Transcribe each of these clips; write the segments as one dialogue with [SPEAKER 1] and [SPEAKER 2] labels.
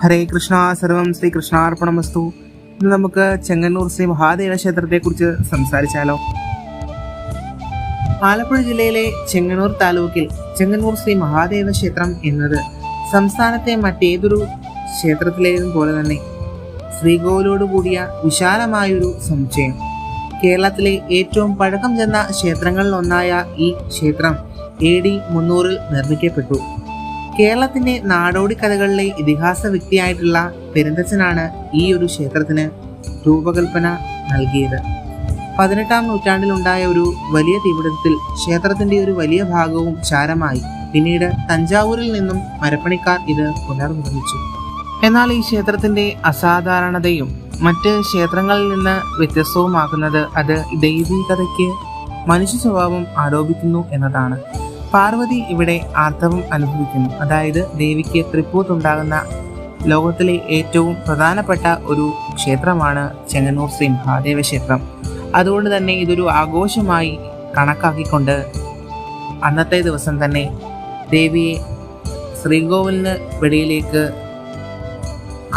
[SPEAKER 1] ഹരേ കൃഷ്ണ, സർവം ശ്രീ കൃഷ്ണാർപ്പണമസ്തു. ഇന്ന് നമുക്ക് ചെങ്ങന്നൂർ ശ്രീ മഹാദേവ ക്ഷേത്രത്തെക്കുറിച്ച് സംസാരിച്ചാലോ. ആലപ്പുഴ ജില്ലയിലെ ചെങ്ങന്നൂർ താലൂക്കിൽ ചെങ്ങന്നൂർ ശ്രീ മഹാദേവ ക്ഷേത്രം എന്നത് സംസ്ഥാനത്തെ മറ്റേതൊരു ക്ഷേത്രത്തിലേതും പോലെ തന്നെ ശ്രീകോവിലോടുകൂടിയ വിശാലമായൊരു സമുച്ചയം. കേരളത്തിലെ ഏറ്റവും പഴക്കം ചെന്ന ക്ഷേത്രങ്ങളിലൊന്നായ ഈ ക്ഷേത്രം AD 300 നിർമ്മിക്കപ്പെട്ടു. കേരളത്തിന്റെ നാടോടി കഥകളിലെ ഇതിഹാസ വ്യക്തിയായിട്ടുള്ള പെരുന്തച്ഛനാണ് ഈ ഒരു ക്ഷേത്രത്തിന് രൂപകൽപ്പന നൽകിയത്. 18-ാം നൂറ്റാണ്ടിലുണ്ടായ ഒരു വലിയ തീപിടുത്തത്തിൽ ക്ഷേത്രത്തിന്റെ ഒരു വലിയ ഭാഗവും ചാരമായി. പിന്നീട് തഞ്ചാവൂരിൽ നിന്നും മരപ്പണിക്കാർ ഇത് പുനർനിർമ്മിച്ചു. എന്നാൽ ഈ ക്ഷേത്രത്തിന്റെ അസാധാരണതയും മറ്റ് ക്ഷേത്രങ്ങളിൽ നിന്ന് വ്യത്യസ്തവുമാക്കുന്നത് അത് ദൈവീകതയ്ക്ക് മനുഷ്യ സ്വഭാവം ആരോപിക്കുന്നു എന്നതാണ്. പാർവതി ഇവിടെ ആർത്തവം അനുഭവിക്കുന്നു. അതായത് ദേവിക്ക് തൃപ്പൂത്തുണ്ടാകുന്ന ലോകത്തിലെ ഏറ്റവും പ്രധാനപ്പെട്ട ഒരു ക്ഷേത്രമാണ് ചെങ്ങന്നൂർ ശ്രീ മഹാദേവ ക്ഷേത്രം. അതുകൊണ്ട് തന്നെ ഇതൊരു ആഘോഷമായി കണക്കാക്കിക്കൊണ്ട് അന്നത്തെ ദിവസം തന്നെ ദേവിയെ ശ്രീകോവിലിന് വെളിയിലേക്ക്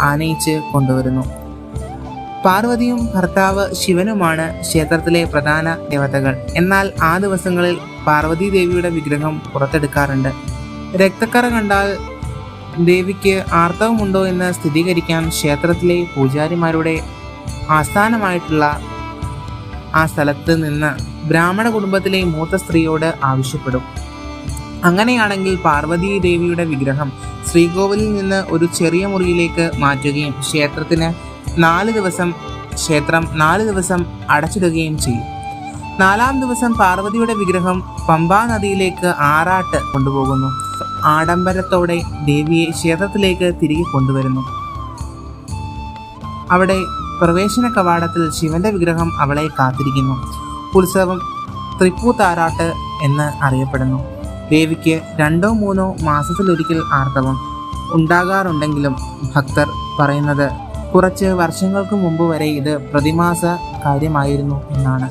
[SPEAKER 1] ആനയിച്ച് കൊണ്ടുവരുന്നു. പാർവതിയും ഭർത്താവ് ശിവനുമാണ് ക്ഷേത്രത്തിലെ പ്രധാന ദേവതകൾ. എന്നാൽ ആ ദിവസങ്ങളിൽ പാർവതി ദേവിയുടെ വിഗ്രഹം പുറത്തെടുക്കാറുണ്ട്. രക്തക്കറ കണ്ടാൽ ദേവിക്ക് ആർത്തവമുണ്ടോ എന്ന് സ്ഥിരീകരിക്കാൻ ക്ഷേത്രത്തിലെ പൂജാരിമാരുടെ ആസ്ഥാനമായിട്ടുള്ള ആ സ്ഥലത്ത് നിന്ന് ബ്രാഹ്മണ കുടുംബത്തിലെ മൂത്ത സ്ത്രീയോട് ആവശ്യപ്പെടും. അങ്ങനെയാണെങ്കിൽ പാർവതി ദേവിയുടെ വിഗ്രഹം ശ്രീകോവിലിൽ നിന്ന് ഒരു ചെറിയ മുറിയിലേക്ക് മാറ്റുകയും ക്ഷേത്രം 4 ദിവസം അടച്ചിടുകയും ചെയ്യും. 4-ാം ദിവസം പാർവതിയുടെ വിഗ്രഹം പമ്പാ നദിയിലേക്ക് ആറാട്ട് കൊണ്ടുപോകുന്നു. ആഡംബരത്തോടെ ദേവിയെ ക്ഷേത്രത്തിലേക്ക് തിരികെ കൊണ്ടുവരുന്നു. അവിടെ പ്രവേശന കവാടത്തിൽ ശിവന്റെ വിഗ്രഹം അവളെ കാത്തിരിക്കുന്നു. ഉത്സവം തൃപ്പൂത്താറാട്ട് എന്ന് അറിയപ്പെടുന്നു. ദേവിക്ക് 2-3 മാസത്തിലൊരിക്കൽ ആർത്തവം ഉണ്ടാകാറുണ്ടെങ്കിലും ഭക്തർ പറയുന്നത് കുറച്ച് വർഷങ്ങൾക്ക് മുമ്പ് വരെ ഇത് പ്രതിമാസ കാര്യമായിരുന്നു എന്നാണ്.